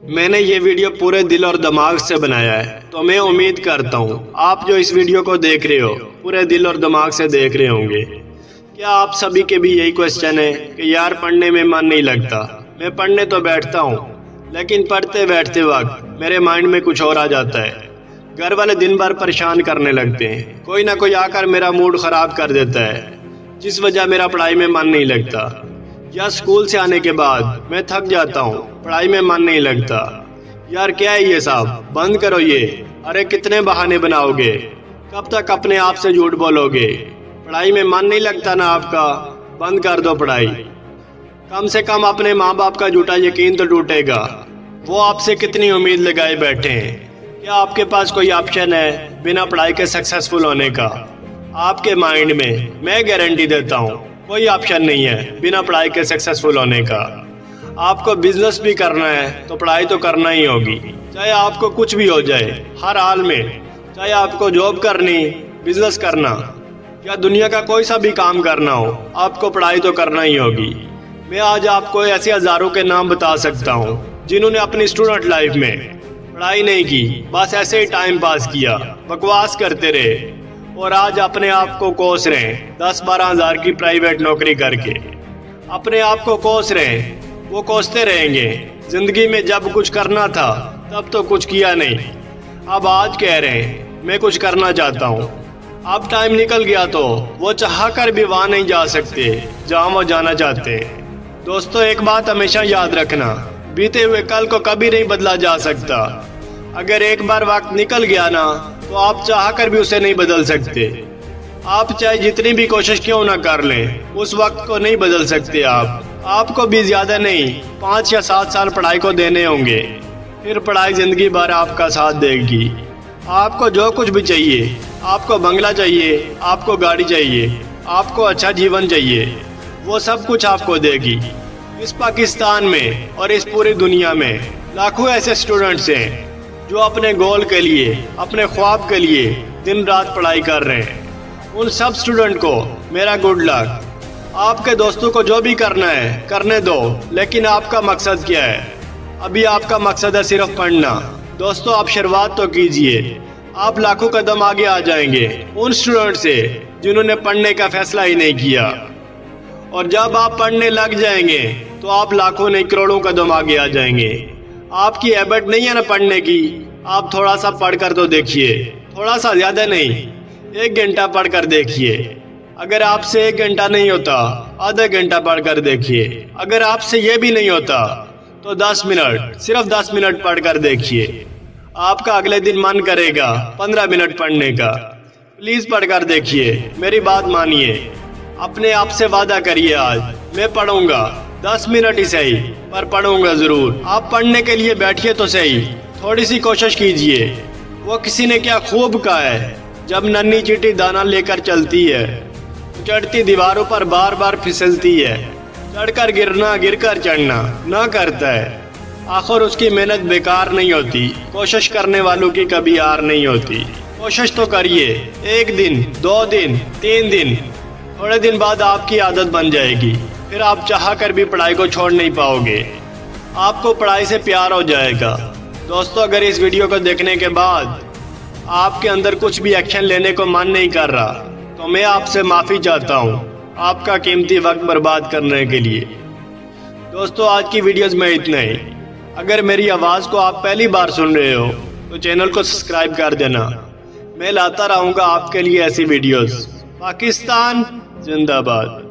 मैंने ये वीडियो पूरे दिल और दिमाग से बनाया है, तो मैं उम्मीद करता हूँ आप जो इस वीडियो को देख रहे हो पूरे दिल और दिमाग से देख रहे होंगे। क्या आप सभी के भी यही क्वेश्चन है कि यार पढ़ने में मन नहीं लगता। मैं पढ़ने तो बैठता हूँ लेकिन पढ़ते बैठते वक्त मेरे माइंड में कुछ और आ जाता है। घर वाले दिन भर परेशान करने लगते हैं, कोई ना कोई आकर मेरा मूड ख़राब कर देता है, जिस वजह मेरा पढ़ाई में मन नहीं लगता। या स्कूल से आने के बाद मैं थक जाता हूँ, पढ़ाई में मन नहीं लगता। यार क्या है ये साहब, बंद करो ये। अरे कितने बहाने बनाओगे, कब तक अपने आप से झूठ बोलोगे। पढ़ाई में मन नहीं लगता ना आपका, बंद कर दो पढ़ाई। कम से कम अपने माँ बाप का झूठा यकीन तो टूटेगा। वो आपसे कितनी उम्मीद लगाए बैठे हैं। क्या आपके पास कोई ऑप्शन है बिना पढ़ाई के सक्सेसफुल होने का? आपके माइंड में मैं गारंटी देता हूँ कोई ऑप्शन नहीं है बिना पढ़ाई के सक्सेसफुल होने का। आपको बिजनेस भी करना है तो पढ़ाई तो करना ही होगी, चाहे आपको कुछ भी हो जाए, हर हाल में। चाहे आपको जॉब करनी, बिजनेस करना या दुनिया का कोई सा भी काम करना हो, आपको पढ़ाई तो करना ही होगी। मैं आज आपको ऐसे हजारों के नाम बता सकता हूँ जिन्होंने अपनी स्टूडेंट लाइफ में पढ़ाई नहीं की, बस ऐसे ही टाइम पास किया, बकवास करते रहे और आज अपने आप को कोस रहे हैं 10-12 हज़ार की प्राइवेट नौकरी करके। अपने आप को कोस रहे हैं, वो कोसते रहेंगे। जिंदगी में जब कुछ करना था तब तो कुछ किया नहीं, अब आज कह रहे हैं मैं कुछ करना चाहता हूँ। अब टाइम निकल गया तो वो चाह कर भी वहाँ नहीं जा सकते जहाँ वो जाना चाहते हैं। दोस्तों एक बात हमेशा याद रखना, बीते हुए कल को कभी नहीं बदला जा सकता। अगर एक बार वक्त निकल गया ना तो आप चाह कर भी उसे नहीं बदल सकते। आप चाहे जितनी भी कोशिश क्यों ना कर लें, उस वक्त को नहीं बदल सकते आप। आपको भी ज्यादा नहीं 5 या 7 साल पढ़ाई को देने होंगे, फिर पढ़ाई जिंदगी भर आपका साथ देगी। आपको जो कुछ भी चाहिए, आपको बंगला चाहिए, आपको गाड़ी चाहिए, आपको अच्छा जीवन चाहिए, वो सब कुछ आपको देगी। इस पाकिस्तान में और इस पूरी दुनिया में लाखों ऐसे स्टूडेंट्स हैं जो अपने गोल के लिए, अपने ख्वाब के लिए दिन रात पढ़ाई कर रहे हैं। उन सब स्टूडेंट को मेरा गुड लक। आपके दोस्तों को जो भी करना है करने दो, लेकिन आपका मकसद क्या है? अभी आपका मकसद है सिर्फ पढ़ना। दोस्तों आप शुरुआत तो कीजिए, आप लाखों कदम आगे आ जाएंगे उन स्टूडेंट से जिन्होंने पढ़ने का फैसला ही नहीं किया। और जब आप पढ़ने लग जाएंगे तो आप लाखों नहीं करोड़ों कदम आगे आ जाएंगे। आपकी हैबिट नहीं है ना पढ़ने की, आप थोड़ा सा पढ़ कर तो देखिए, थोड़ा सा, ज्यादा नहीं, 1 घंटा पढ़ कर देखिए। अगर आपसे 1 घंटा नहीं होता, आधा घंटा पढ़ कर देखिए। अगर आपसे ये भी नहीं होता तो 10 मिनट, सिर्फ 10 मिनट पढ़ कर देखिए। आपका अगले दिन मन करेगा 15 मिनट पढ़ने का। प्लीज पढ़ कर देखिए, मेरी बात मानिए। अपने आप से वादा करिए आज मैं पढ़ूंगा, 10 मिनट ही सही पर पढ़ूंगा जरूर। आप पढ़ने के लिए बैठिए तो सही, थोड़ी सी कोशिश कीजिए। वो किसी ने क्या खूब कहा है, जब नन्ही चींटी दाना लेकर चलती है, चढ़ती दीवारों पर बार बार फिसलती है, चढ़कर गिरना गिरकर चढ़ना ना करता है, आखिर उसकी मेहनत बेकार नहीं होती। कोशिश करने वालों की कभी हार नहीं होती। कोशिश तो करिए, 1 दिन, 2 दिन, 3 दिन, थोड़े दिन बाद आपकी आदत बन जाएगी। फिर आप चाह कर भी पढ़ाई को छोड़ नहीं पाओगे, आपको पढ़ाई से प्यार हो जाएगा। दोस्तों अगर इस वीडियो को देखने के बाद आपके अंदर कुछ भी एक्शन लेने को मन नहीं कर रहा तो मैं आपसे माफ़ी चाहता हूँ आपका कीमती वक्त बर्बाद करने के लिए। दोस्तों आज की वीडियोस में इतना ही। अगर मेरी आवाज़ को आप पहली बार सुन रहे हो तो चैनल को सब्सक्राइब कर देना। मैं लाता रहूँगा आपके लिए ऐसी वीडियोस। पाकिस्तान जिंदाबाद।